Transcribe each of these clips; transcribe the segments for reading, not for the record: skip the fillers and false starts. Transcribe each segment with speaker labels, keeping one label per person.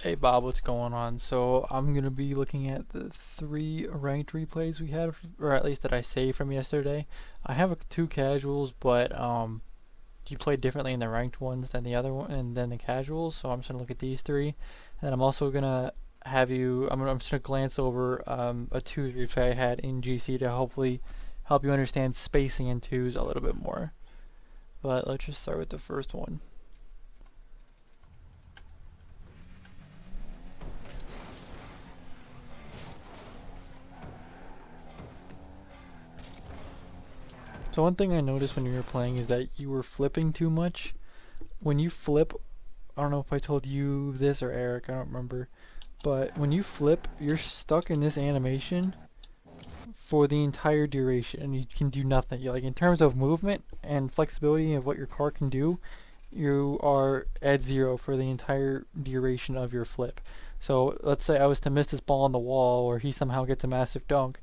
Speaker 1: Hey Bob, what's going on? So I'm gonna be looking at the 3 ranked replays we had, or at least that I saved from yesterday. I have two casuals, but you played differently in the ranked ones than the other one, and then the casuals. So I'm just gonna look at these three, and I'm also gonna have you. I'm just gonna glance over a twos replay I had in GC to hopefully help you understand spacing in twos a little bit more. But let's just start with the first one. So one thing I noticed when you were playing is that you were flipping too much. When you flip, I don't know if I told you this or Eric, I don't remember, but when you flip, you're stuck in this animation for the entire duration and you can do nothing. Like in terms of movement and flexibility of what your car can do, you are at zero for the entire duration of your flip. So let's say I was to miss this ball on the wall or he somehow gets a massive dunk,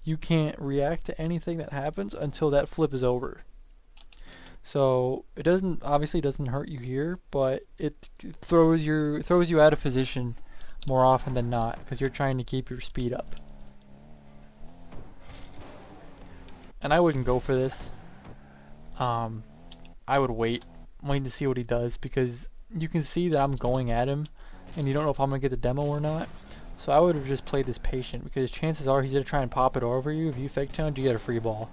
Speaker 1: you can't react to anything that happens until that flip is over. So it obviously doesn't hurt you here, but it throws you out of position more often than not because you're trying to keep your speed up. And I wouldn't go for this. I would wait to see what he does because you can see that I'm going at him and you don't know if I'm going to get the demo or not. So I would have just played this patient because chances are he's going to try and pop it over you. If you fake challenge, you get a free ball.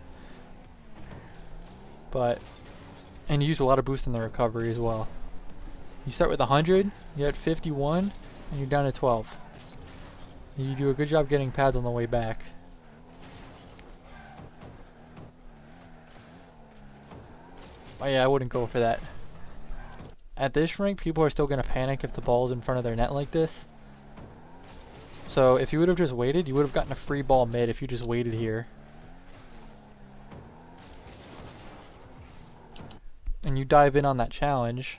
Speaker 1: And you use a lot of boost in the recovery as well. You start with 100, you get 51, and you're down to 12. You do a good job getting pads on the way back. Oh yeah, I wouldn't go for that. At this rank, people are still going to panic if the ball's in front of their net like this. So if you would have just waited, you would have gotten a free ball mid if you just waited here. And you dive in on that challenge.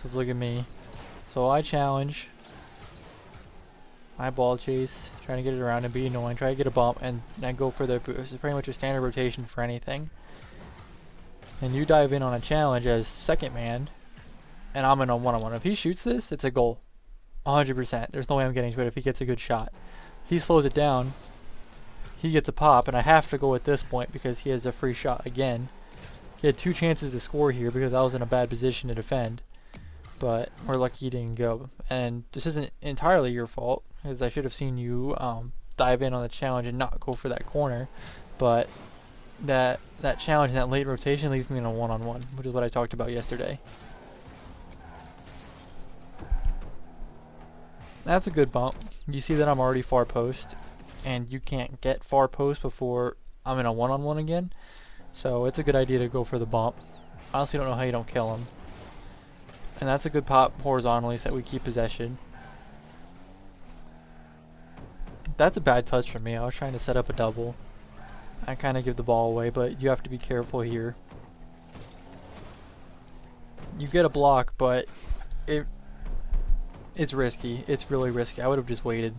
Speaker 1: So look at me. So I challenge. I ball chase, trying to get it around and be annoying, try to get a bump, and then go for the boost. It's pretty much a standard rotation for anything. And you dive in on a challenge as second man, and I'm in a one-on-one. If he shoots this, it's a goal. 100%. There's no way I'm getting to it if he gets a good shot. He slows it down, he gets a pop, and I have to go at this point because he has a free shot again. He had two chances to score here because I was in a bad position to defend. But we're lucky he didn't go. And this isn't entirely your fault, because I should have seen you dive in on the challenge and not go for that corner. But that challenge and that late rotation leaves me in a one-on-one, which is what I talked about yesterday. That's a good bump. You see that I'm already far post, and you can't get far post before I'm in a one-on-one again. So it's a good idea to go for the bump. I honestly don't know how you don't kill him. And that's a good pop horizontally so that we keep possession. That's a bad touch from me. I was trying to set up a double. I kind of give the ball away, but you have to be careful here. You get a block, but it's risky. It's really risky. I would have just waited.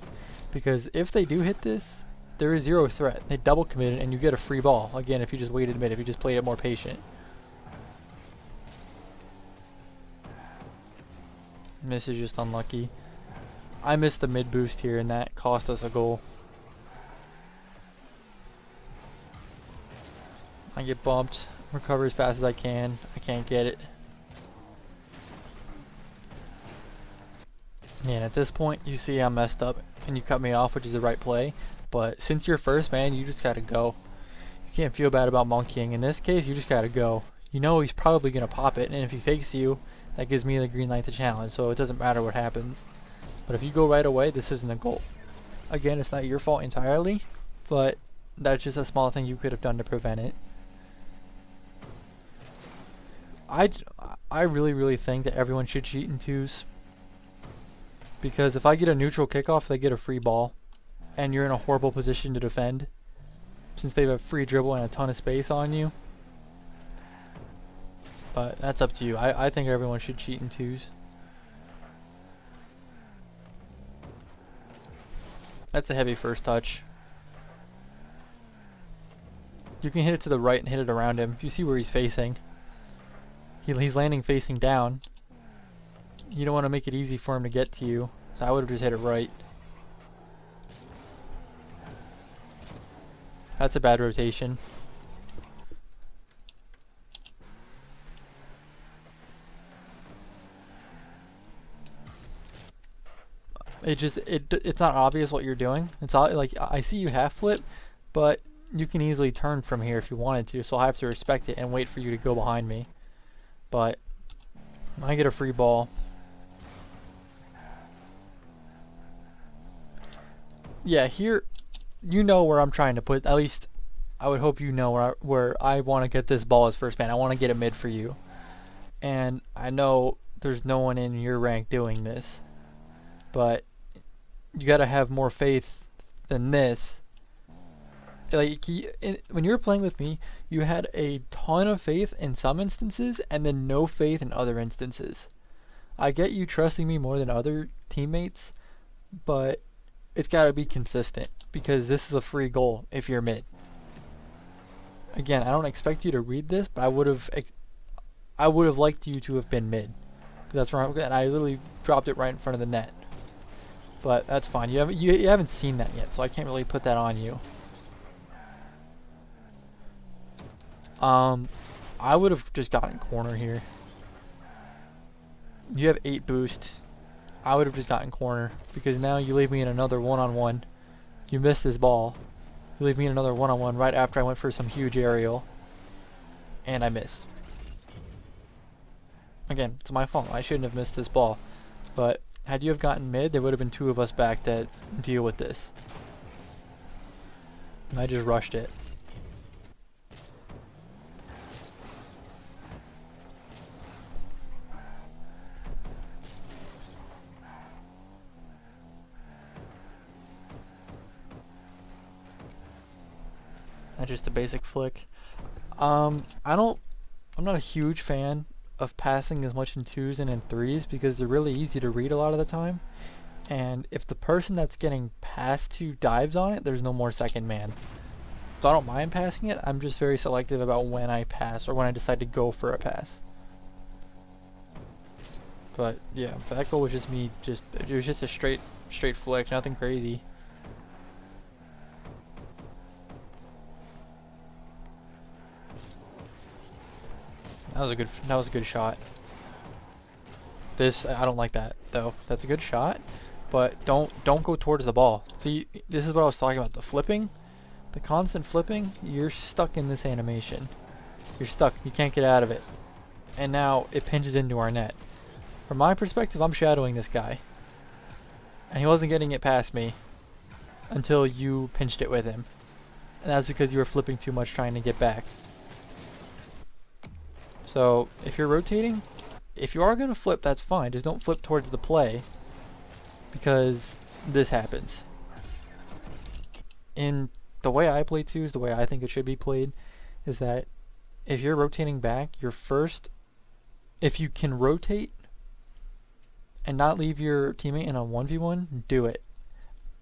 Speaker 1: Because if they do hit this, there is zero threat. They double committed and you get a free ball. Again, if you just waited a minute, if you just played it more patient. This is just unlucky. I missed the mid boost here and that cost us a goal. I get bumped, recover as fast as I can. I can't get it. And at this point, you see I'm messed up and you cut me off, which is the right play. But since you're first, man, you just gotta go. You can't feel bad about monkeying. In this case, you just gotta go. You know he's probably gonna pop it, and if he fakes you, that gives me the green light to challenge, so it doesn't matter what happens. But if you go right away, this isn't a goal. Again, it's not your fault entirely, but that's just a small thing you could have done to prevent it. I really think that everyone should cheat in twos. Because if I get a neutral kickoff, they get a free ball. And you're in a horrible position to defend. Since they have a free dribble and a ton of space on you. But that's up to you. I think everyone should cheat in twos. That's a heavy first touch. You can hit it to the right and hit it around him. If you see where he's facing. He's landing facing down. You don't want to make it easy for him to get to you. So I would have just hit it right. That's a bad rotation. It's not obvious what you're doing. It's all, like, I see you half flip, but you can easily turn from here if you wanted to, so I have to respect it and wait for you to go behind me. But I get a free ball. Yeah, here you know where I'm trying to put, at least I would hope you know where I want to get this ball as first man. I want to get it mid for you. And I know there's no one in your rank doing this, but you gotta have more faith than this. Like, when you were playing with me, you had a ton of faith in some instances and then no faith in other instances. I get you trusting me more than other teammates, but it's gotta be consistent because this is a free goal if you're mid. Again, I don't expect you to read this, but I would have liked you to have been mid. That's wrong, and I literally dropped it right in front of the net. But that's fine. You haven't seen that yet, so I can't really put that on you. I would have just gotten corner here. You have 8 boost. I would have just gotten corner because now you leave me in another one-on-one. You missed this ball. You leave me in another one-on-one right after I went for some huge aerial, and I miss. Again, it's my fault. I shouldn't have missed this ball, but had you have gotten mid, there would have been 2 of us back to deal with this. And I just rushed it. That's just a basic flick. I'm not a huge fan of passing as much in 2s and in 3s because they're really easy to read a lot of the time. And if the person that's getting passed to dives on it, there's no more second man. So I don't mind passing it. I'm just very selective about when I pass or when I decide to go for a pass. But yeah, that goal was just me. It was just a straight flick, nothing crazy. That was a good shot. I don't like that though. That's a good shot, but don't go towards the ball. See, this is what I was talking about. The flipping, the constant flipping. You're stuck in this animation. You're stuck. You can't get out of it. And now it pinches into our net. From my perspective, I'm shadowing this guy, and he wasn't getting it past me until you pinched it with him, and that's because you were flipping too much trying to get back. So if you're rotating, if you are going to flip, that's fine. Just don't flip towards the play because this happens. In the way I play 2s, the way I think it should be played, is that if you're rotating back, if you can rotate and not leave your teammate in a 1v1, do it.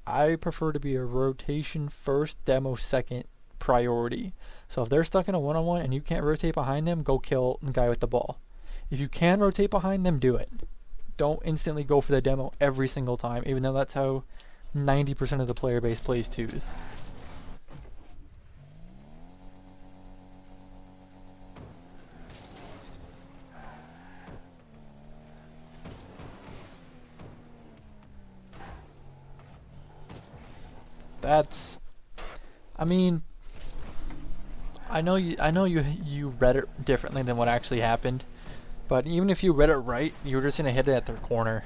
Speaker 1: I prefer to be a rotation first, demo second priority. So if they're stuck in a one-on-one and you can't rotate behind them, go kill the guy with the ball. If you can rotate behind them, do it. Don't instantly go for the demo every single time, even though that's how 90% of the player base plays 2s. I mean, I know you read it differently than what actually happened, but even if you read it right, you were just gonna hit it at their corner,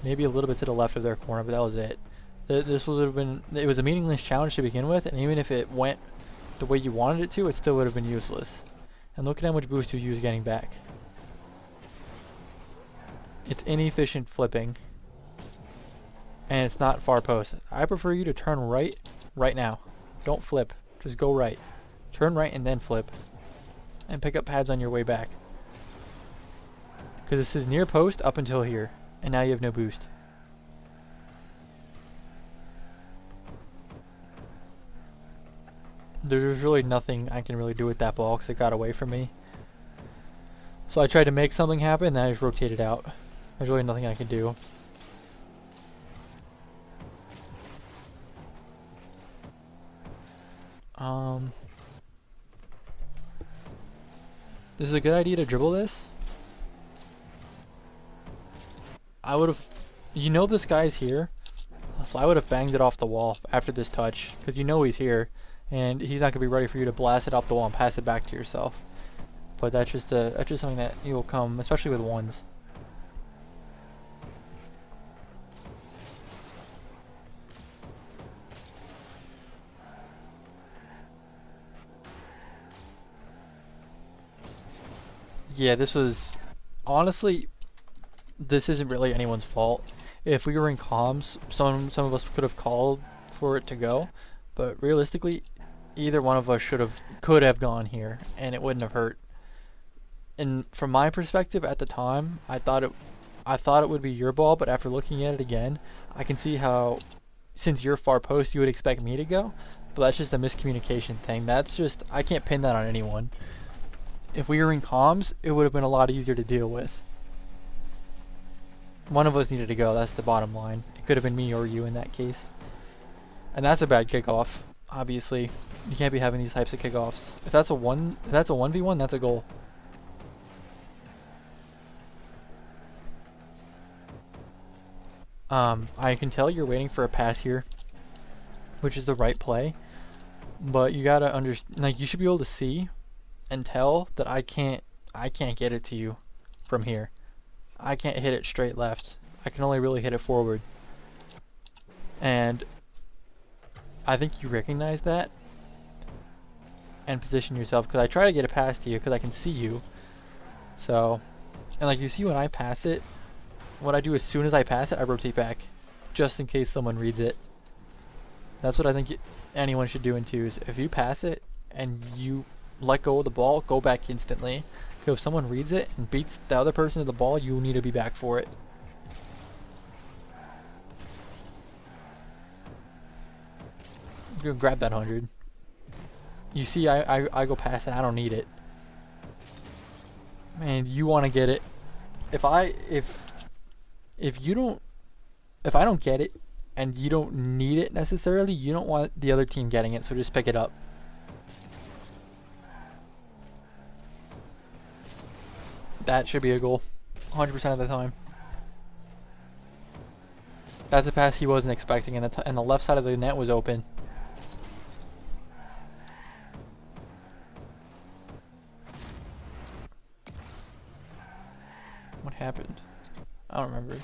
Speaker 1: maybe a little bit to the left of their corner, but that was it. It was a meaningless challenge to begin with, and even if it went the way you wanted it to, it still would have been useless. And look at how much boost you use getting back. It's inefficient flipping, and it's not far post. I prefer you to turn right now. Don't flip. Just go right. Turn right and then flip. And pick up pads on your way back. Because this is near post up until here. And now you have no boost. There's really nothing I can really do with that ball because it got away from me. So I tried to make something happen and I just rotated out. There's really nothing I can do. This is a good idea to dribble this. I would have, you know this guy's here, so I would have banged it off the wall after this touch, because you know he's here, and he's not going to be ready for you to blast it off the wall and pass it back to yourself. But that's just something that you'll come, especially with ones. Yeah, this was, honestly, this isn't really anyone's fault. If we were in comms, some of us could have called for it to go, but realistically, either one of us could have gone here, and it wouldn't have hurt. And from my perspective at the time, I thought it would be your ball, but after looking at it again, I can see how, since you're far post, you would expect me to go, but that's just a miscommunication thing. I can't pin that on anyone. If we were in comms, it would have been a lot easier to deal with. One of us needed to go, that's the bottom line. It could have been me or you in that case. And that's a bad kickoff, obviously. You can't be having these types of kickoffs. If that's a 1v1, that's a goal. I can tell you're waiting for a pass here, which is the right play. But you gotta understand, like, you should be able to see and tell that I can't get it to you from here. I can't hit it straight left. I can only really hit it forward. And I think you recognize that and position yourself, because I try to get it past you because I can see you. So, and like you see when I pass it, what I do as soon as I pass it, I rotate back just in case someone reads it. That's what I think anyone should do in twos. If you pass it and you let go of the ball, go back instantly. Because if someone reads it and beats the other person to the ball, you need to be back for it. You're gonna grab that 100. You see, I go past it. I don't need it. Man, you want to get it. If I don't get it and you don't need it necessarily, you don't want the other team getting it. So just pick it up. That should be a goal 100% of the time. That's a pass he wasn't expecting, and the left side of the net was open. What happened? I don't remember.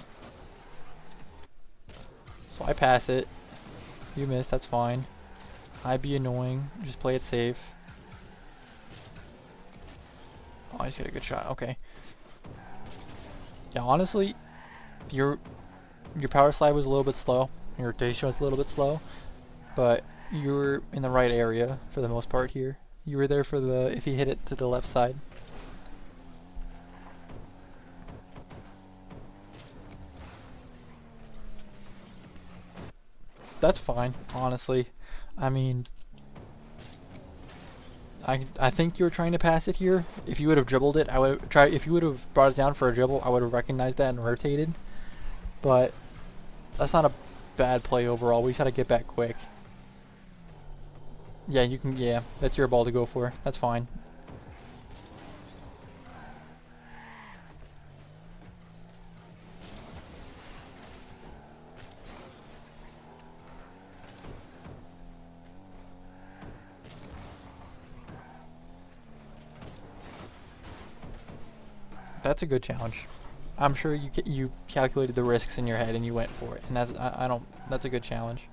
Speaker 1: So I pass it. You missed, that's fine. I be annoying, just play it safe. Oh, I just get a good shot, okay. Yeah, honestly, your power slide was a little bit slow. Your rotation was a little bit slow. But you were in the right area for the most part here. You were there for if he hit it to the left side. That's fine, honestly. I mean, I think you were trying to pass it here. If you would have dribbled it, if you would have brought it down for a dribble, I would have recognized that and rotated. But that's not a bad play overall. We just had to get back quick. Yeah, yeah, that's your ball to go for. That's fine. That's a good challenge. I'm sure you calculated the risks in your head and you went for it, and that's a good challenge.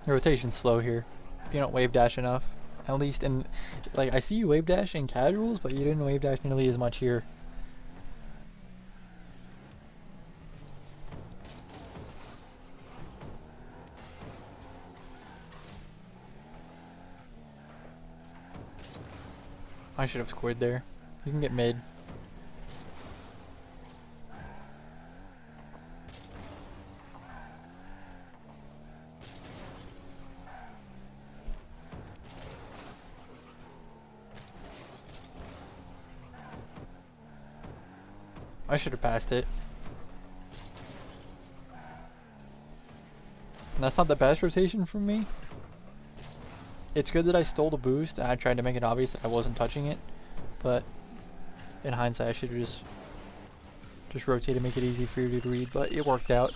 Speaker 1: Your rotation's slow here. If you don't wave dash enough, at least like I see you wave dash in casuals, but you didn't wave dash nearly as much here. I should have scored there. You can get mid. I should have passed it. And that's not the best rotation from me. It's good that I stole the boost and I tried to make it obvious that I wasn't touching it. But in hindsight, I should have just rotate to make it easy for you to read. But it worked out.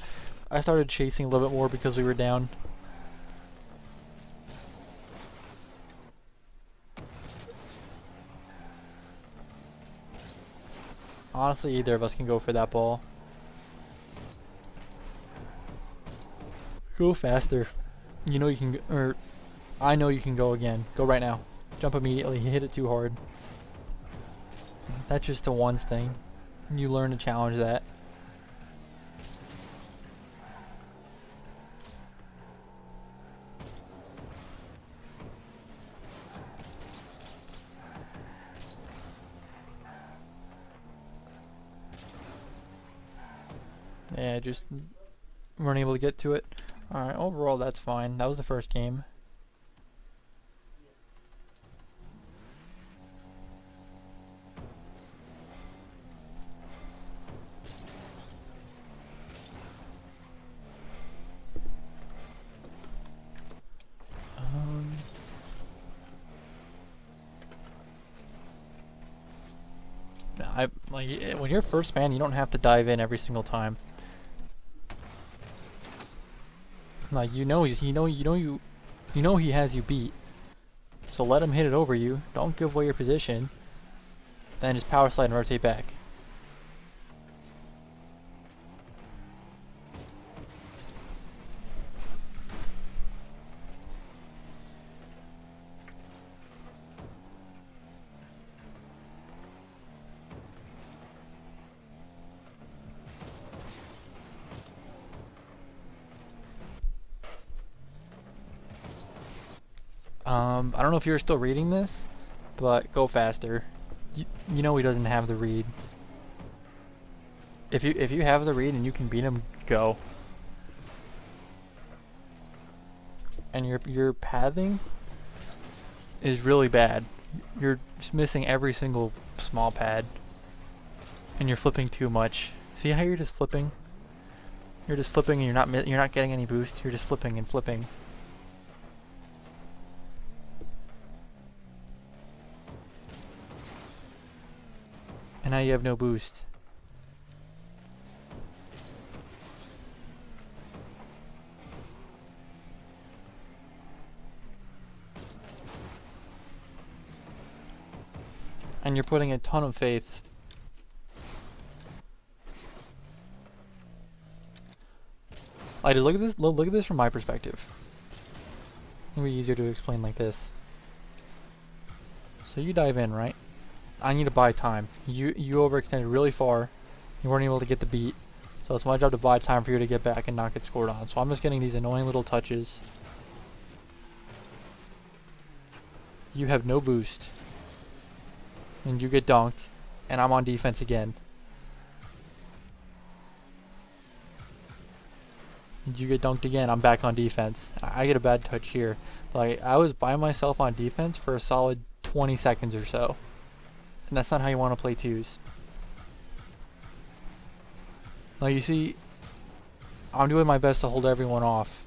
Speaker 1: I started chasing a little bit more because we were down. Honestly, either of us can go for that ball. Go faster. You know you can, or I know you can go again. Go right now. Jump immediately. You hit it too hard. That's just a once thing. You learn to challenge that. Yeah, just weren't able to get to it. Alright, overall that's fine. That was the first game. Like when you're first man, you don't have to dive in every single time. Like you know he has you beat. So let him hit it over you. Don't give away your position. Then just power slide and rotate back. I don't know if you're still reading this, but go faster. You know he doesn't have the read. If you have the read and you can beat him, go. And your pathing is really bad. You're just missing every single small pad, and you're flipping too much. See how you're just flipping? You're just flipping, and you're not getting any boost. You're just flipping and flipping. And now you have no boost. And you're putting a ton of faith. Like, look at this. Look at this from my perspective. It'll be easier to explain like this. So you dive in, right? I need to buy time. You overextended really far. You weren't able to get the beat. So it's my job to buy time for you to get back and not get scored on. So I'm just getting these annoying little touches. You have no boost. And you get dunked. And I'm on defense again. And you get dunked again. I'm back on defense. I get a bad touch here. Like, I was by myself on defense for a solid 20 seconds or so. And that's not how you want to play twos. Like, you see, I'm doing my best to hold everyone off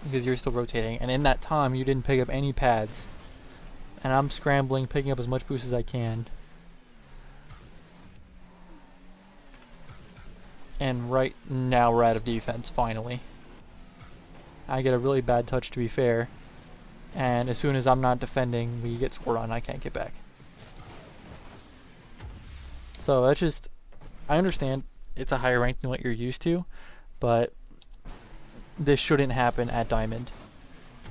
Speaker 1: because you're still rotating, and in that time you didn't pick up any pads, and I'm scrambling, picking up as much boost as I can, and right now we're out of defense finally. I get a really bad touch, to be fair, and as soon as I'm not defending, we get scored on and I can't get back. So that's just, I understand it's a higher rank than what you're used to, but this shouldn't happen at Diamond.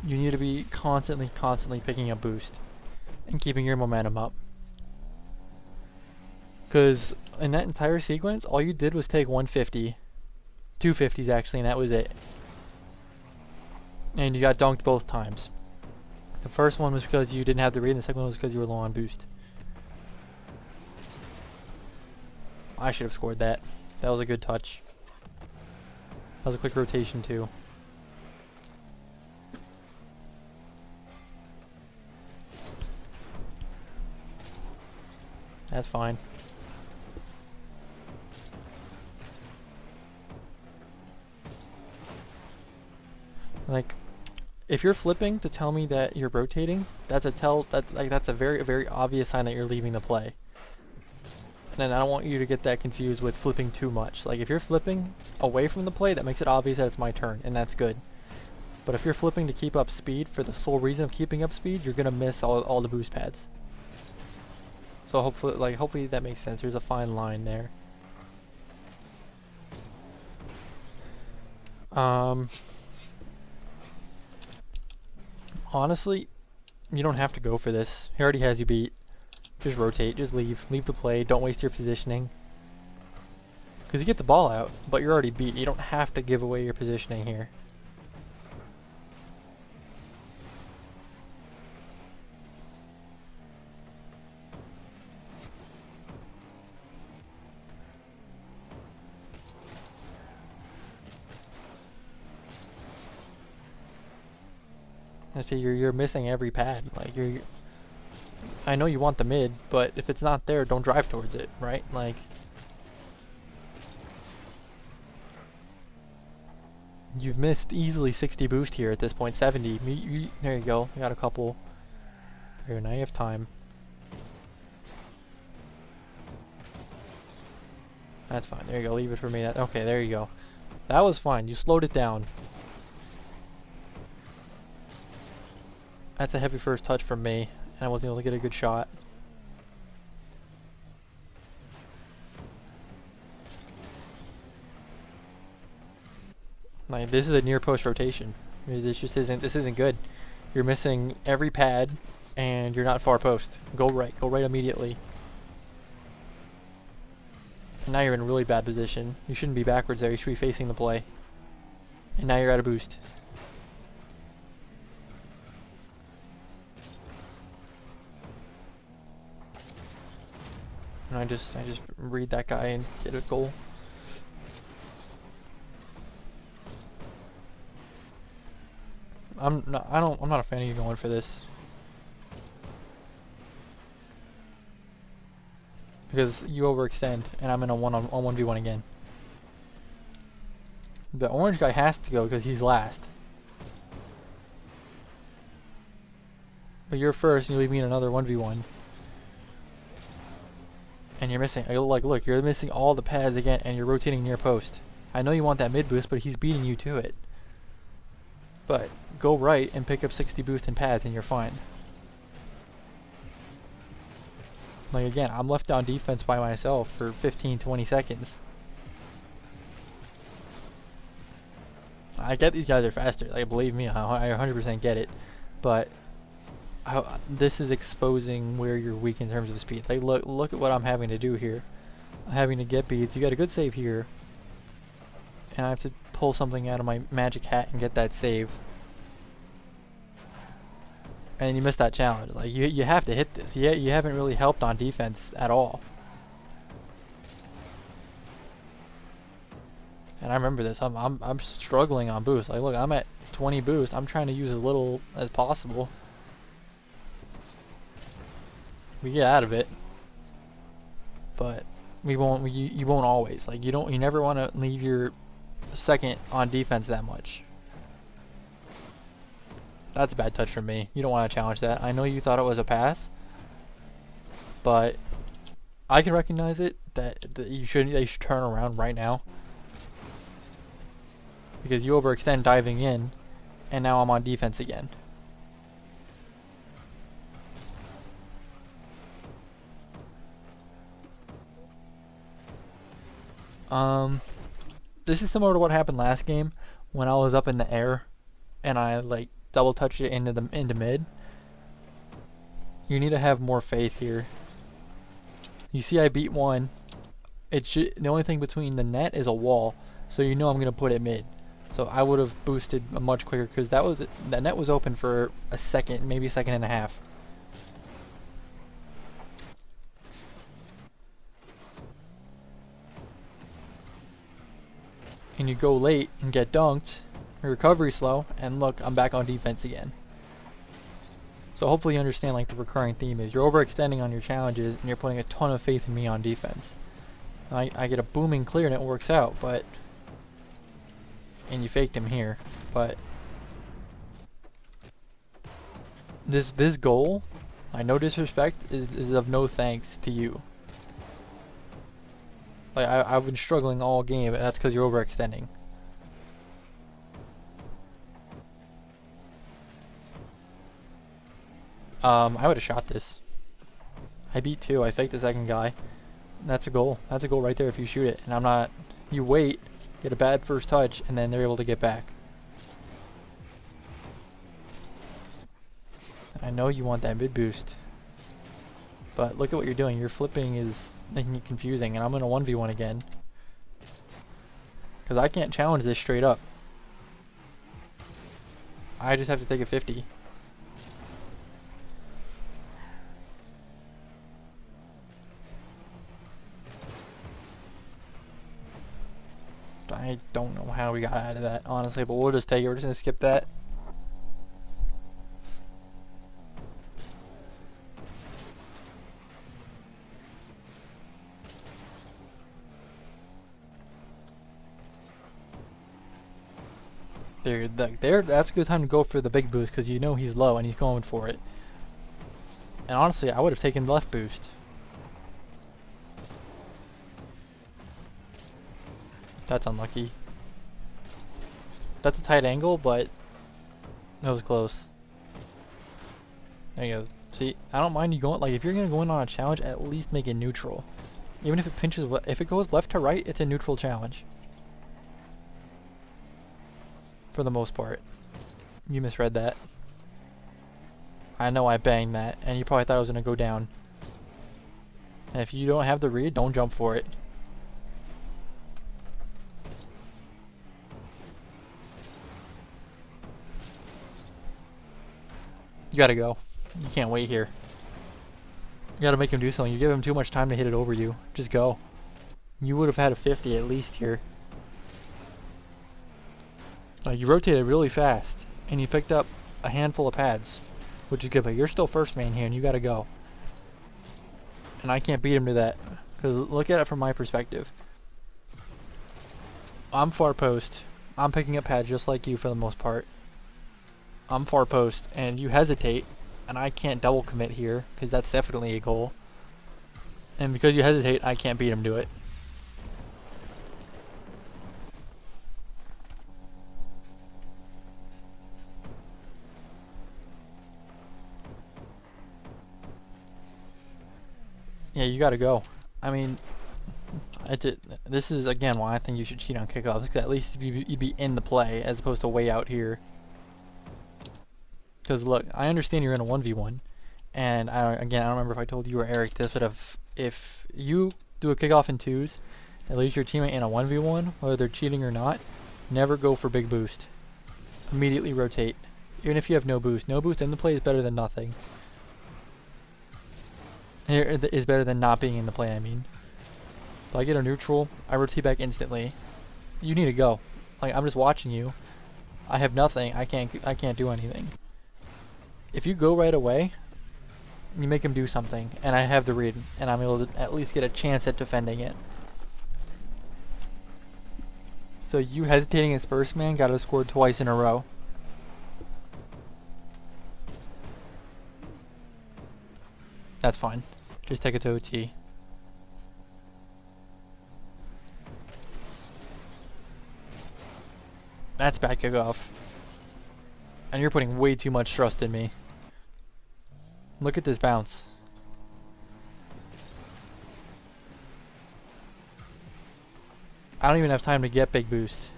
Speaker 1: You need to be constantly picking up boost and keeping your momentum up. Because in that entire sequence, all you did was take 150, 250s actually, and that was it. And you got dunked both times. The first one was because you didn't have the read, and the second one was because you were low on boost. I should have scored that. That was a good touch. That was a quick rotation too. That's fine. Like, if you're flipping to tell me that you're rotating, that's a very obvious sign that you're leaving the play. And I don't want you to get that confused with flipping too much. Like, if you're flipping away from the play, that makes it obvious that it's my turn, and that's good. But if you're flipping to keep up speed for the sole reason of keeping up speed, you're gonna miss all the boost pads. So hopefully that makes sense. There's a fine line there. Honestly, you don't have to go for this. He already has you beat. Just rotate, just leave the play, don't waste your positioning. Because you get the ball out, but you're already beat. You don't have to give away your positioning here. I see you're missing every pad. Like I know you want the mid, but if it's not there, don't drive towards it, right? Like, you've missed easily 60 boost here at this point, 70. There you go, you got a couple. Here, now you have time. That's fine, there you go, leave it for me. Okay, there you go. That was fine, you slowed it down. That's a heavy first touch from me, and I wasn't able to get a good shot. Like, this is a near post rotation. This isn't good. You're missing every pad, and you're not far post. Go right immediately. And now you're in a really bad position. You shouldn't be backwards there, you should be facing the play. And now you're out of boost. And I just read that guy and get a goal. I'm not a fan of you going for this. Because you overextend and I'm in a 1v1 again. The orange guy has to go because he's last. But you're first and you leave me in another 1v1. And you're missing, like, look, you're missing all the pads again and you're rotating near post. I know you want that mid boost, but he's beating you to it. But go right and pick up 60 boost and pads and you're fine. Like, again, I'm left on defense by myself for 15-20 seconds. I get these guys are faster, like, believe me, I 100% get it. But this is exposing where you're weak in terms of speed. Like, look at what I'm having to do here. I'm having to get beads. You got a good save here. And I have to pull something out of my magic hat and get that save. And you missed that challenge. Like, you have to hit this. You haven't really helped on defense at all. And I remember this. I'm struggling on boost. Like, look, I'm at 20 boost. I'm trying to use as little as possible. We get out of it, but you won't always. Like, you never want to leave your second on defense that much. That's a bad touch from me. You don't want to challenge that. I know you thought it was a pass, but I can recognize it that you should turn around right now because you overextend diving in, and now I'm on defense again. This is similar to what happened last game when I was up in the air and I like double touched it into mid. You need to have more faith here. You see I beat one. The only thing between the net is a wall, so you know I'm gonna put it mid. So I would have boosted much quicker because that net was open for a second, maybe a second and a half. And you go late and get dunked, your recovery slow, and look, I'm back on defense again. So hopefully you understand, like, the recurring theme is you're overextending on your challenges and you're putting a ton of faith in me on defense. I get a booming clear and it works out, and you faked him here, but This goal, I no disrespect, is of no thanks to you. Like I've been struggling all game, and that's because you're overextending. I would have shot this. I beat 2. I faked the second guy. That's a goal. That's a goal right there if you shoot it. And I'm not. You wait, get a bad first touch, and then they're able to get back. I know you want that mid boost, but look at what you're doing. Your flipping is making it confusing, and I'm in a 1v1 again. Because I can't challenge this straight up. I just have to take a 50. I don't know how we got out of that, honestly, but we'll just take it. We're just going to skip that. That's a good time to go for the big boost because you know he's low and he's going for it. And honestly, I would have taken the left boost. That's unlucky. That's a tight angle, but it was close. There you go. See, I don't mind you going, like, if you're gonna go in on a challenge, at least make it neutral. Even if it pinches, if it goes left to right, it's a neutral challenge. For the most part. You misread that. I know I banged that, and you probably thought I was gonna go down. And if you don't have the read, don't jump for it. You gotta go. You can't wait here. You gotta make him do something. You give him too much time to hit it over you. Just go. You would have had a 50 at least here. You rotated really fast, and you picked up a handful of pads, which is good, but you're still first man here, and you gotta go. And I can't beat him to that, because look at it from my perspective. I'm far post. I'm picking up pads just like you for the most part. I'm far post, and you hesitate, and I can't double commit here, because that's definitely a goal. And because you hesitate, I can't beat him to it. Yeah, you gotta go. I mean, this is again why I think you should cheat on kickoffs, because at least you'd be in the play as opposed to way out here. Because look, I understand you're in a 1v1, and again, I don't remember if I told you or Eric this, but if you do a kickoff in 2s, at least your teammate in a 1v1, whether they're cheating or not, never go for big boost. Immediately rotate, even if you have no boost. No boost in the play is better than nothing. Here is better than not being in the play, I mean. If I get a neutral, I rotate back instantly. You need to go. Like, I'm just watching you. I have nothing. I can't do anything. If you go right away, you make him do something, and I have the read, and I'm able to at least get a chance at defending it. So you hesitating as first man got to score twice in a row. That's fine. Just take it to OT. That's bad kickoff. And you're putting way too much trust in me. Look at this bounce. I don't even have time to get big boost.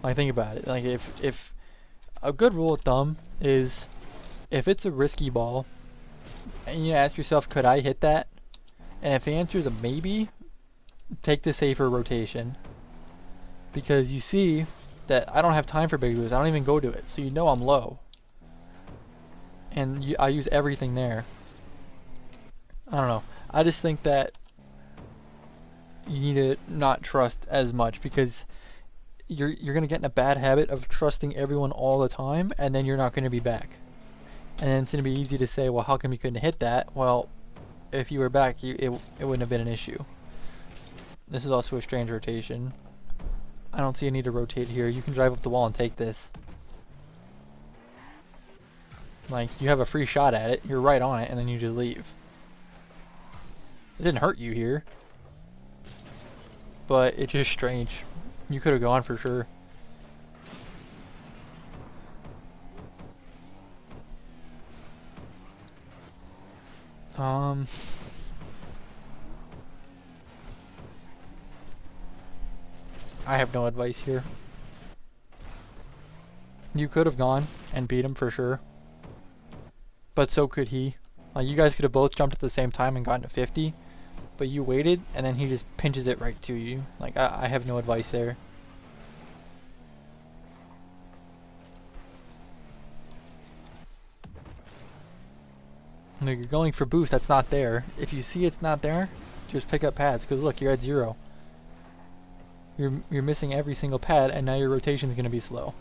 Speaker 1: Like, think about it. Like, if a good rule of thumb is, if it's a risky ball, and you ask yourself, could I hit that? And if the answer is a maybe, take the safer rotation. Because you see that I don't have time for big boost. I don't even go to it. So you know I'm low. And I use everything there. I don't know. I just think that you need to not trust as much, because you're going to get in a bad habit of trusting everyone all the time, and then you're not going to be back. And then it's going to be easy to say, well, how come you couldn't hit that? Well, if you were back, it wouldn't have been an issue. This is also a strange rotation. I don't see a need to rotate here. You can drive up the wall and take this. Like, you have a free shot at it, you're right on it, and then you just leave. It didn't hurt you here. But it's just strange. You could have gone for sure. I have no advice here. You could have gone and beat him for sure. But so could he. Like, you guys could have both jumped at the same time and gotten to 50. But you waited, and then he just pinches it right to you. Like, I have no advice there. Look, you're going for boost that's not there. If you see it's not there, just pick up pads. Because look, you're at 0. You're missing every single pad, and now your rotation's going to be slow.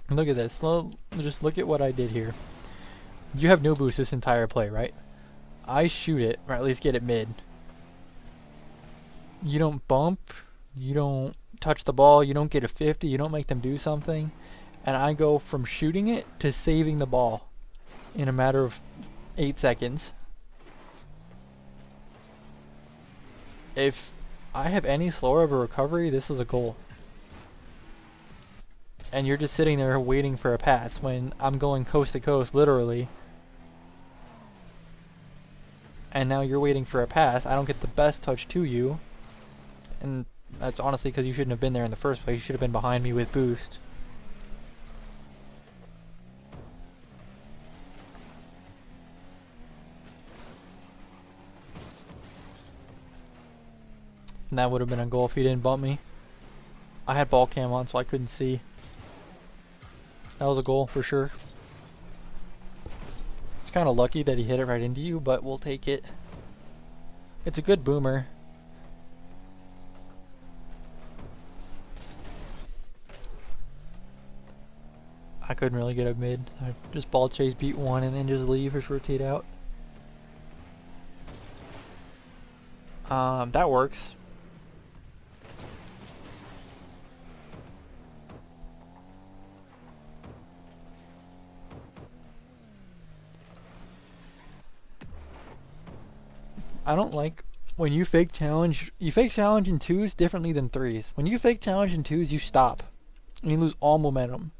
Speaker 1: Look at this. Just look at what I did here. You have no boost this entire play, right? I shoot it, or at least get it mid. You don't bump, you don't touch the ball, you don't get a 50, you don't make them do something, and I go from shooting it to saving the ball in a matter of 8 seconds. If I have any slower of a recovery, this is a goal. And you're just sitting there waiting for a pass when I'm going coast to coast, literally. And now you're waiting for a pass. I don't get the best touch to you. And that's honestly because you shouldn't have been there in the first place. You should have been behind me with boost. And that would have been a goal if he didn't bump me. I had ball cam on, so I couldn't see. That was a goal for sure. It's kind of lucky that he hit it right into you, but we'll take it. It's a good boomer. I couldn't really get a mid. I just ball chase, beat one, and then just leave or rotate out. That works. I don't like when you fake challenge. You fake challenge in 2s differently than 3s. When you fake challenge in 2s, you stop. And you lose all momentum.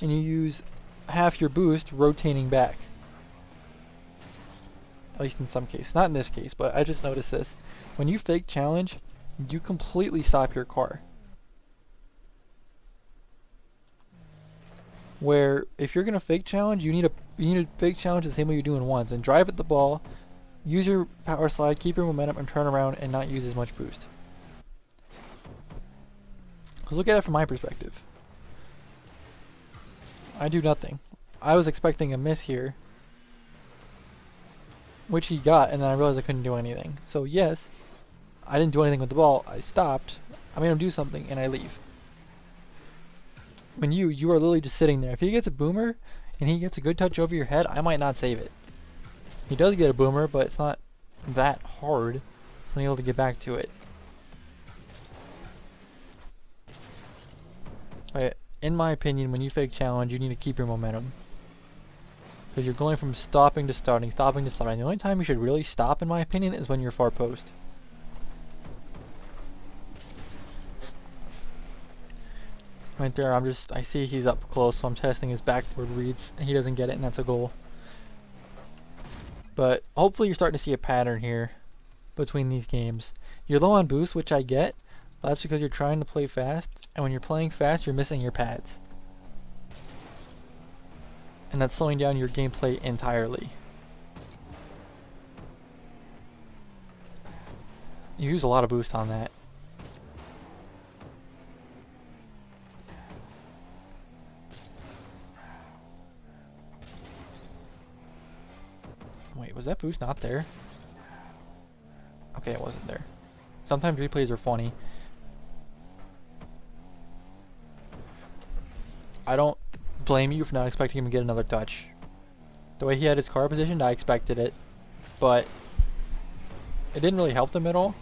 Speaker 1: And you use half your boost rotating back. At least in some cases. Not in this case, but I just noticed this. When you fake challenge, you completely stop your car. Where if you're gonna fake challenge, you need to fake challenge the same way you do in 1s and drive at the ball. Use your power slide, keep your momentum, and turn around and not use as much boost. Because look at it from my perspective. I do nothing. I was expecting a miss here, which he got, and then I realized I couldn't do anything. So yes, I didn't do anything with the ball. I stopped, I made him do something, and I leave. When you are literally just sitting there. If he gets a boomer, and he gets a good touch over your head, I might not save it. He does get a boomer, but it's not that hard to be able to get back to it. Right. In my opinion, when you fake challenge, you need to keep your momentum. Because you're going from stopping to starting, stopping to starting. The only time you should really stop, in my opinion, is when you're far post. Right there, I see he's up close, so I'm testing his backboard reads, and he doesn't get it, and that's a goal. But hopefully you're starting to see a pattern here between these games. You're low on boost, which I get, but that's because you're trying to play fast, and when you're playing fast, you're missing your pads. And that's slowing down your gameplay entirely. You use a lot of boost on that. Wait, was that boost not there? Okay, it wasn't there. Sometimes replays are funny. I don't blame you for not expecting him to get another touch. The way he had his car positioned, I expected it. But it didn't really help them at all.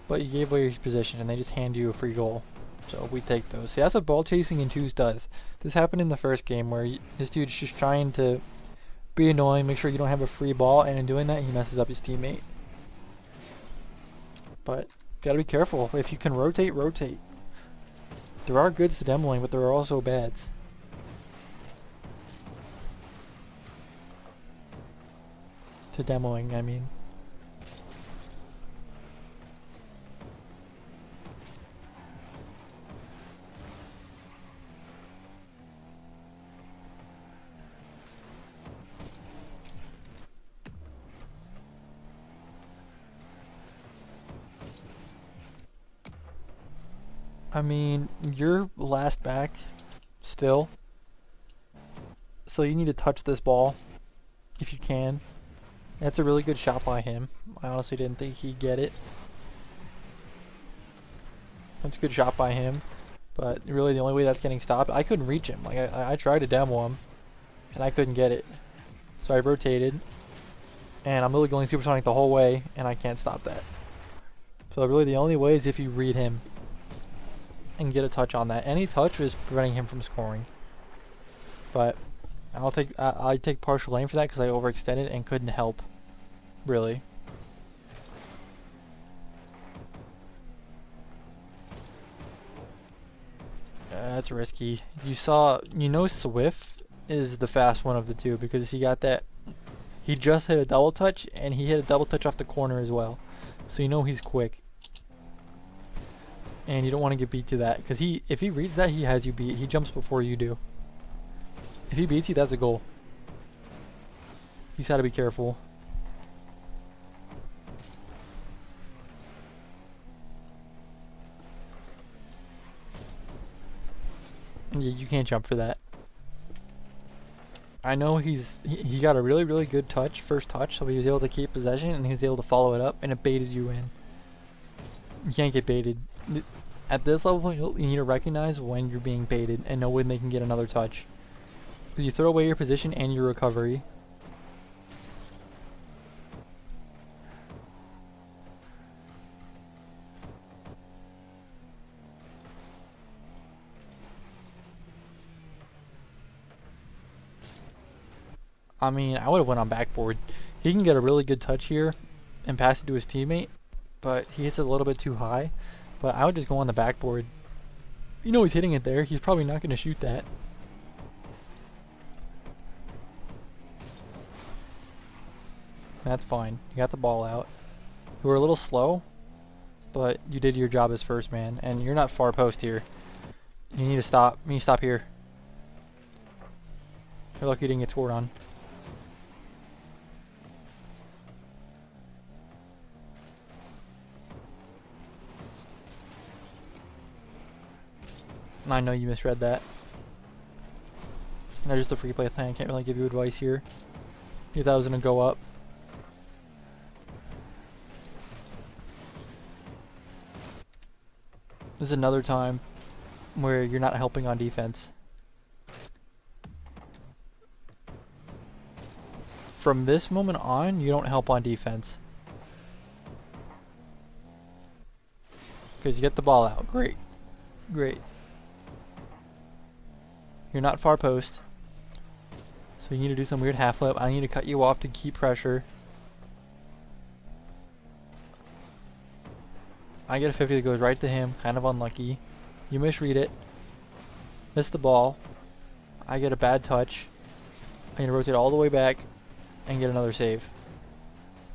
Speaker 1: But you gave away your position and they just hand you a free goal. So we take those. See, that's what ball chasing in twos does. This happened in the first game where this dude's just trying to be annoying, make sure you don't have a free ball, and in doing that, he messes up his teammate. But gotta be careful. If you can rotate, rotate. There are goods to demoing, but there are also bads. To demoing, I mean. You're last back still. So you need to touch this ball if you can. That's a really good shot by him. I honestly didn't think he'd get it. That's a good shot by him. But really the only way that's getting stopped, I couldn't reach him. Like I tried to demo him and I couldn't get it. So I rotated and I'm really going supersonic the whole way and I can't stop that. So really the only way is if you read him and get a touch on that. Any touch is preventing him from scoring. But I take partial blame for that because I overextended and couldn't help, really. That's risky. You know Swift is the fast one of the two because he got that. He just hit a double touch and he hit a double touch off the corner as well. So you know he's quick. And you don't want to get beat to that because if he reads that, he has you beat. He jumps before you do. If he beats you, that's a goal. You just gotta be careful. Yeah, you can't jump for that. I know he got a really, really good touch, first touch, so he was able to keep possession and he was able to follow it up and it baited you in. You can't get baited. At this level, you need to recognize when you're being baited and know when they can get another touch. Because you throw away your position and your recovery. I would have went on backboard. He can get a really good touch here and pass it to his teammate, but he hits it a little bit too high. But I would just go on the backboard. You know he's hitting it there. He's probably not going to shoot that. That's fine. You got the ball out. You were a little slow, but you did your job as first man, and you're not far post here. You need to stop. You need to stop here. You're lucky you didn't get scored on. I know you misread that. That's just a free play thing. I can't really give you advice here. You thought I was going to go up. This is another time where you're not helping on defense. From this moment on, you don't help on defense. Because you get the ball out. Great. Great. You're not far post. So you need to do some weird half flip. I need to cut you off to keep pressure. I get a 50 that goes right to him. Kind of unlucky. You misread it. Miss the ball. I get a bad touch. I need to rotate all the way back and get another save.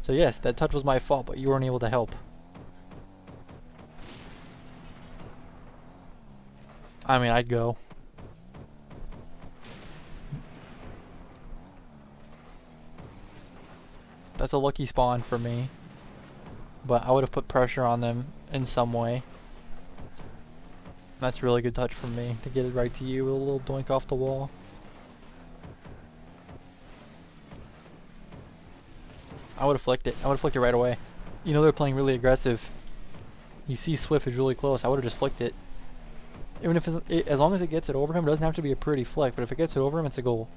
Speaker 1: So yes, that touch was my fault, but you weren't able to help. I'd go. That's a lucky spawn for me. But I would have put pressure on them in some way. That's a really good touch from me to get it right to you with a little doink off the wall. I would have flicked it. I would have flicked it right away. You know they're playing really aggressive. You see Swift is really close. I would have just flicked it. Even if as long as it gets it over him, it doesn't have to be a pretty flick. But if it gets it over him, it's a goal.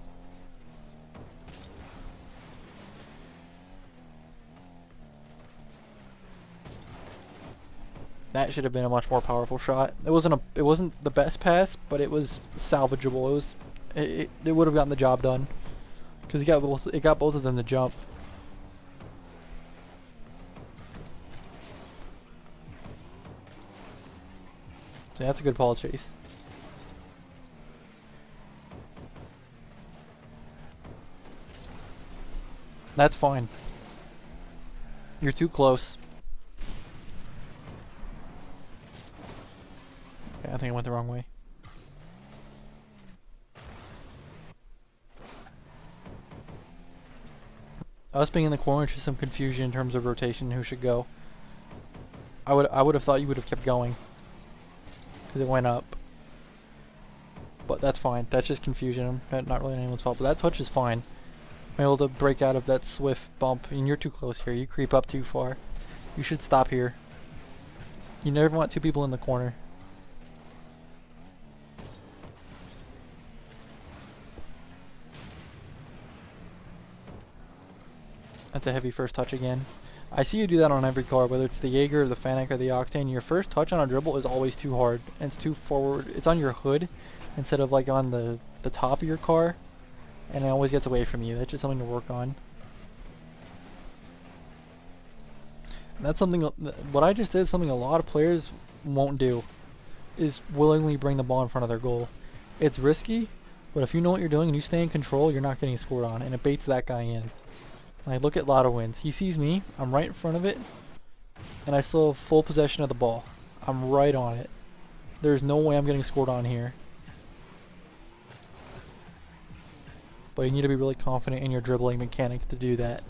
Speaker 1: That should have been a much more powerful shot. It wasn't the best pass, but it was salvageable. It would have gotten the job done because it got both of them to jump. So that's a good ball chase. That's fine. You're too close. Okay, I think I went the wrong way. Us being in the corner is just some confusion in terms of rotation, who should go. I would have thought you would have kept going because it went up. But that's fine. That's just confusion. Not really anyone's fault. But that touch is fine. I'm able to break out of that swift bump, and you're too close here. You creep up too far. You should stop here. You never want two people in the corner. That's a heavy first touch again. I see you do that on every car, whether it's the Jaeger, the Fennec, or the Octane. Your first touch on a dribble is always too hard, and it's too forward. It's on your hood instead of like on the top of your car, and it always gets away from you. That's just something to work on. And that's something, what I just did is something a lot of players won't do, is willingly bring the ball in front of their goal. It's risky, but if you know what you're doing and you stay in control, you're not getting scored on, and it baits that guy in. Like, look at Lotto wins. He sees me, I'm right in front of it, and I still have full possession of the ball. I'm right on it. There's no way I'm getting scored on here. But you need to be really confident in your dribbling mechanics to do that.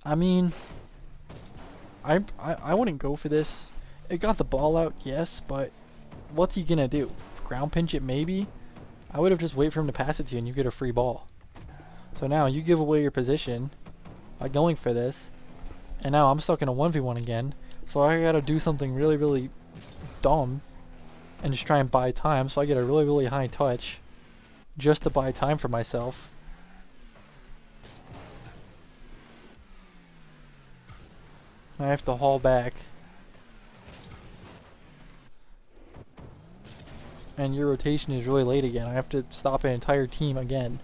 Speaker 1: I mean, I wouldn't go for this. It got the ball out, yes, but what's he gonna do? Ground pinch it maybe? I would have just wait for him to pass it to you and you get a free ball. So now you give away your position by going for this, and now I'm stuck in a 1v1 again, so I gotta do something really, really dumb and just try and buy time, so I get a really, really high touch just to buy time for myself. I have to haul back. And your rotation is really late again. I have to stop an entire team again.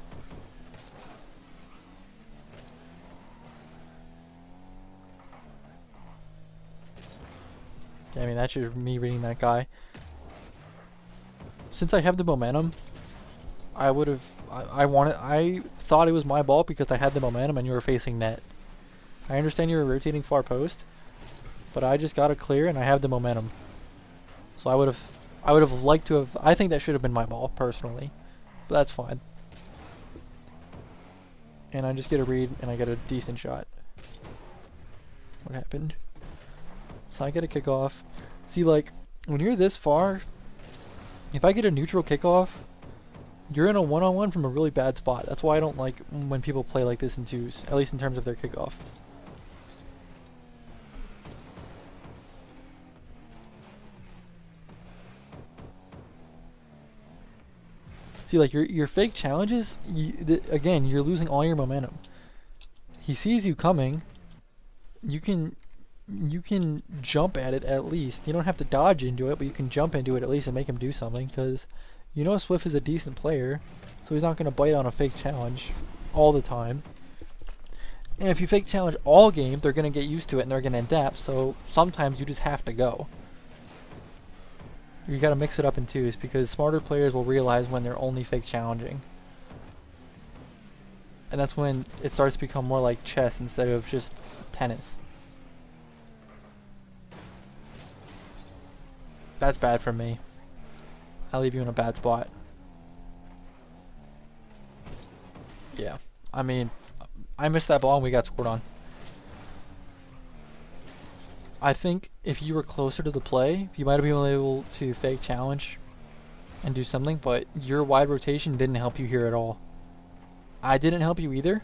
Speaker 1: I mean, that's just me reading that guy. Since I have the momentum, I would have... I thought it was my ball because I had the momentum and you were facing net. I understand you were rotating far post, but I just got a clear and I have the momentum. So I would have liked to have... I think that should have been my ball, personally. But that's fine. And I just get a read, and I get a decent shot. What happened? So I get a kickoff. See, like, when you're this far, if I get a neutral kickoff, you're in a one-on-one from a really bad spot. That's why I don't like when people play like this in twos, at least in terms of their kickoff. See, like, your fake challenges, again, you're losing all your momentum. He sees you coming, you can jump at it at least. You don't have to dodge into it, but you can jump into it at least and make him do something, because you know Swift is a decent player, so he's not going to bite on a fake challenge all the time. And if you fake challenge all game, they're going to get used to it and they're going to adapt, so sometimes you just have to go. You gotta mix it up in twos, because smarter players will realize when they're only fake challenging. And that's when it starts to become more like chess instead of just tennis. That's bad for me. I leave you in a bad spot. Yeah. I mean, I missed that ball and we got scored on. I think if you were closer to the play, you might have been able to fake challenge and do something, but your wide rotation didn't help you here at all. I didn't help you either,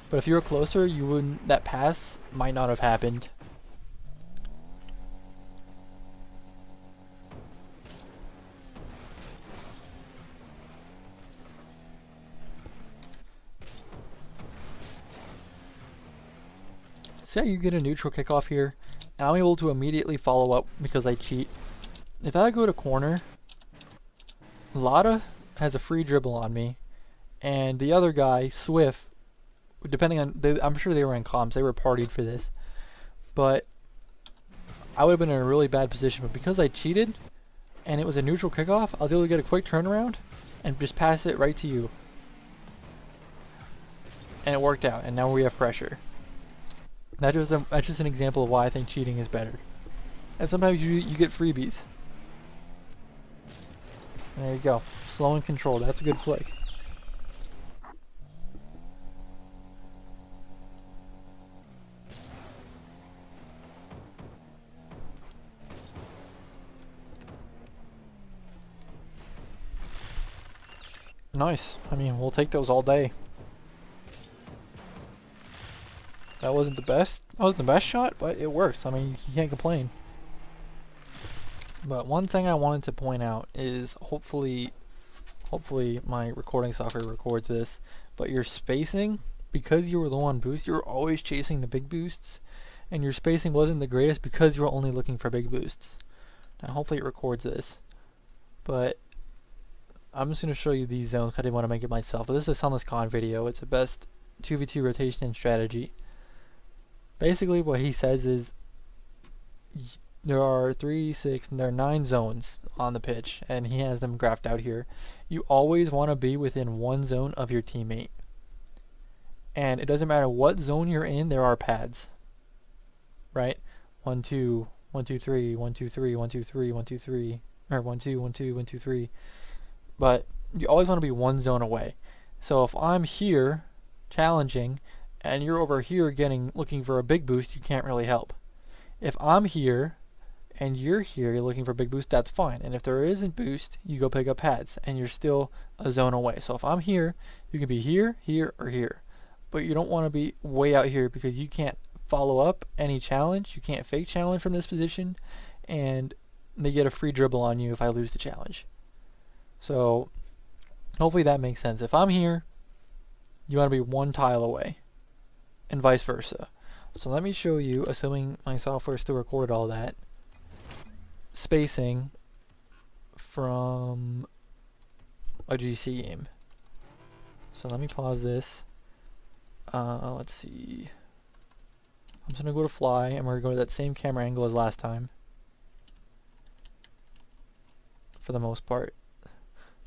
Speaker 1: but if you were closer, you wouldn't. That pass might not have happened. See how you get a neutral kickoff here? And I'm able to immediately follow up because I cheat. If I go to corner, Lotta has a free dribble on me, and the other guy, Swift, depending on, I'm sure they were in comms, they were partied for this, but I would have been in a really bad position, but because I cheated, and it was a neutral kickoff, I was able to get a quick turnaround, and just pass it right to you. And it worked out, and now we have pressure. That's just an example of why I think cheating is better. And sometimes you get freebies. And there you go. Slow and controlled. That's a good flick. Nice. I mean, we'll take those all day. That wasn't the best. That wasn't the best shot, but it works. I mean, you can't complain. But one thing I wanted to point out is hopefully my recording software records this, but your spacing, because you were low on boost, you were always chasing the big boosts, and your spacing wasn't the greatest because you were only looking for big boosts. Now hopefully it records this. But I'm just going to show you these zones. I didn't want to make it myself. But this is a Sunless Con video. It's a best 2v2 rotation and strategy. Basically what he says is there are 9 zones on the pitch, and he has them graphed out here. You always want to be within one zone of your teammate. And it doesn't matter what zone you're in, there are pads. Right? 1 2 1 2 3 1 2 3 1 2 3 1 2 3 or 1 2 1 2 1 2 3. But you always want to be one zone away. So if I'm here challenging and you're over here looking for a big boost, you can't really help. If I'm here and you're here, you're looking for a big boost, that's fine. And if there isn't boost, you go pick up pads and you're still a zone away. So if I'm here, you can be here, here, or here. But you don't want to be way out here because you can't follow up any challenge. You can't fake challenge from this position, and they get a free dribble on you if I lose the challenge. So hopefully that makes sense. If I'm here, you want to be one tile away, and vice versa. So let me show you, assuming my software still recorded all that, spacing from a GC game. So let me pause this. Let's see. I'm just going to go to fly, and we're going to go to that same camera angle as last time. For the most part.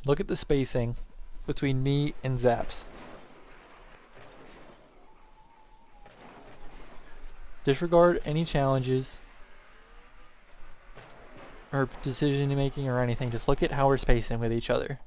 Speaker 1: Look at the spacing between me and Zaps. Disregard any challenges or decision making or anything. Just look at how we're spacing with each other.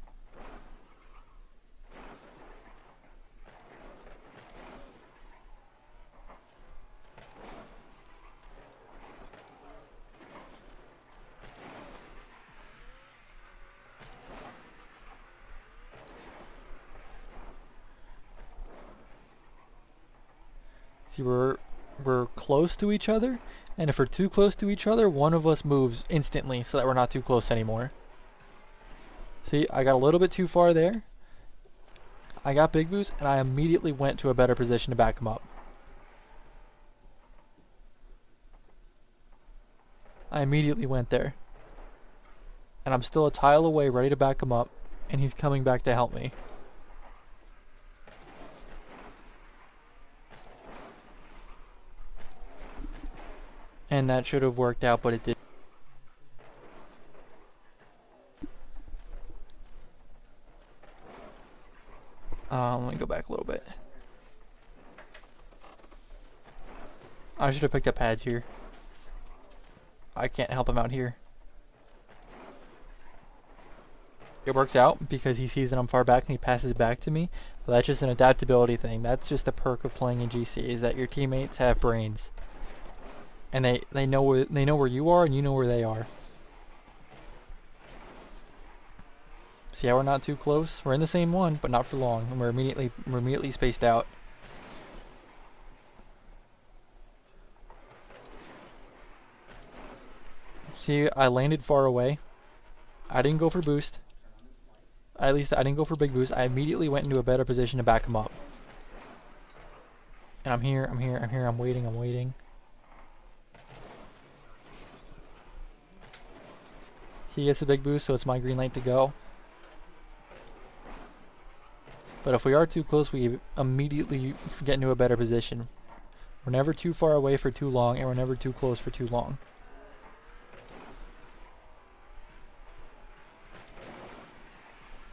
Speaker 1: See, we're close to each other, and if we're too close to each other, one of us moves instantly so that we're not too close anymore. See, I got a little bit too far there. I got big boost, and I immediately went to a better position to back him up. I immediately went there. And I'm still a tile away, ready to back him up, and he's coming back to help me. And that should have worked out, but it didn't. Let me go back a little bit. I should have picked up pads here. I can't help him out here. It works out because he sees that I'm far back and he passes it back to me. But that's just an adaptability thing. That's just a perk of playing in GC, is that your teammates have brains. And they know where you are and you know where they are. See how we're not too close? We're in the same one, but not for long, and we're immediately spaced out. See, I landed far away. I didn't go for boost. At least I didn't go for big boost. I immediately went into a better position to back him up. And I'm here, I'm here, I'm here, I'm waiting, I'm waiting. He gets a big boost, so it's my green light to go. But if we are too close, we immediately get into a better position. We're never too far away for too long, and we're never too close for too long.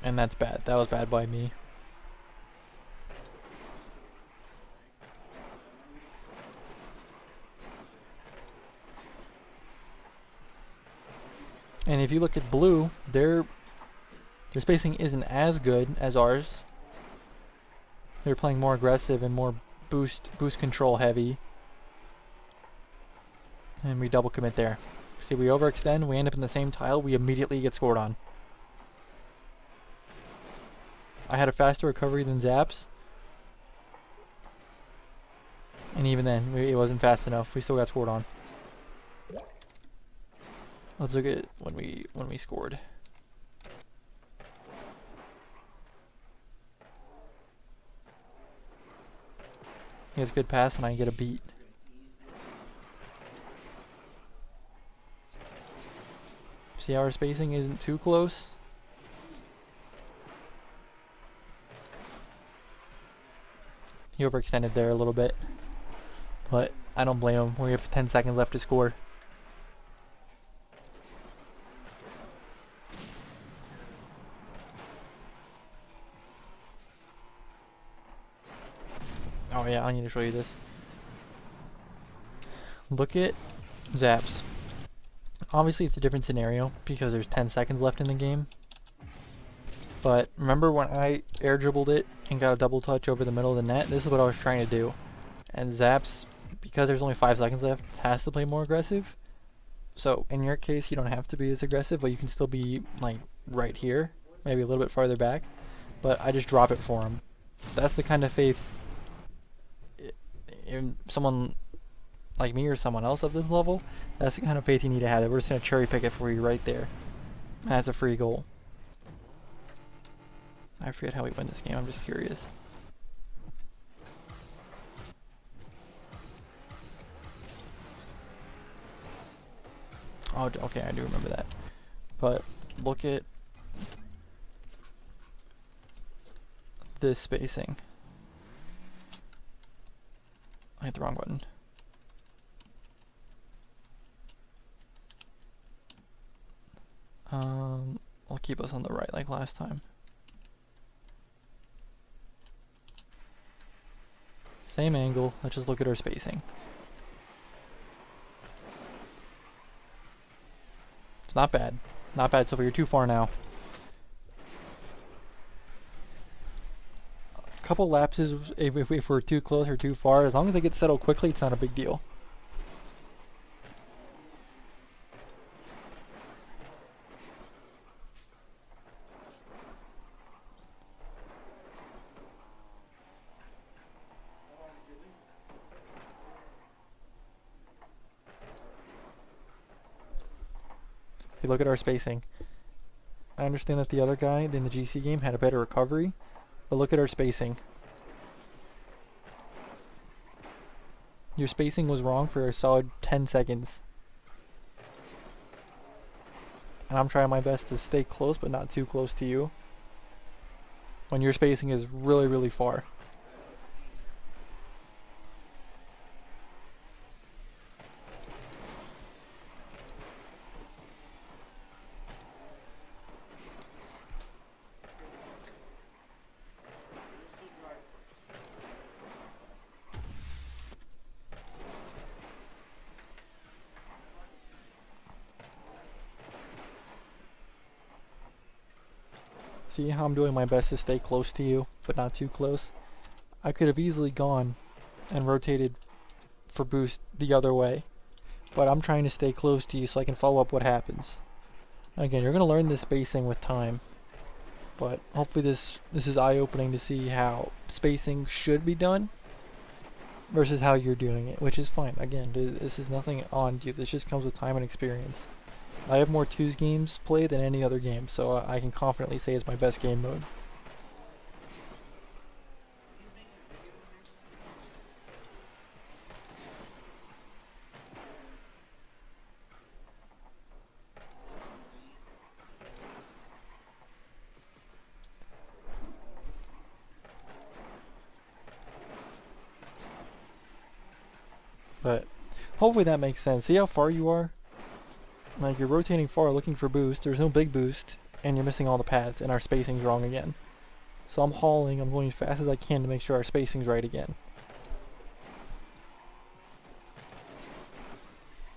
Speaker 1: And that's bad. That was bad by me. And if you look at blue, their spacing isn't as good as ours. They're playing more aggressive and more boost control heavy. And we double commit there. See, we overextend, we end up in the same tile, we immediately get scored on. I had a faster recovery than Zaps. And even then, it wasn't fast enough. We still got scored on. Let's look at when we scored. He has a good pass and I get a beat. See how our spacing isn't too close? He overextended there a little bit. But I don't blame him. We have 10 seconds left to score. Oh yeah, I need to show you this. Look at Zaps. Obviously it's a different scenario because there's 10 seconds left in the game. But remember when I air dribbled it and got a double touch over the middle of the net? This is what I was trying to do. And Zaps, because there's only 5 seconds left, has to play more aggressive. So in your case you don't have to be as aggressive, but you can still be like right here, maybe a little bit farther back. But I just drop it for him. That's the kind of faith in someone like me or someone else of this level, that's the kind of faith you need to have. We're just going to cherry pick it for you right there. That's a free goal. I forget how we win this game, I'm just curious. Oh, okay, I do remember that. But look at this spacing. I hit the wrong button. I'll keep us on the right like last time. Same angle, let's just look at our spacing. It's not bad. Not bad so far, you're too far now. A couple lapses if we're too close or too far, as long as they get settled quickly, it's not a big deal. Hey, look at our spacing. I understand that the other guy in the GC game had a better recovery, but look at our spacing. Your spacing was wrong for a solid 10 seconds. And I'm trying my best to stay close, but not too close to you, when your spacing is really, really far. See how I'm doing my best to stay close to you, but not too close? I could have easily gone and rotated for boost the other way, but I'm trying to stay close to you so I can follow up what happens. Again, you're going to learn this spacing with time, but hopefully this is eye-opening to see how spacing should be done versus how you're doing it, which is fine. Again, this is nothing on you, this just comes with time and experience. I have more 2s games played than any other game, so I can confidently say it's my best game mode. Hopefully that makes sense. See how far you are? Like, you're rotating far looking for boost. There's no big boost. And you're missing all the pads. And our spacing's wrong again. So I'm hauling. I'm going as fast as I can to make sure our spacing's right again.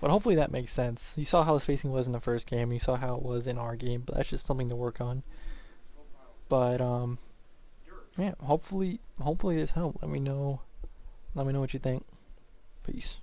Speaker 1: But hopefully that makes sense. You saw how the spacing was in the first game. You saw how it was in our game. But that's just something to work on. But, yeah, hopefully this helped. Let me know what you think. Peace.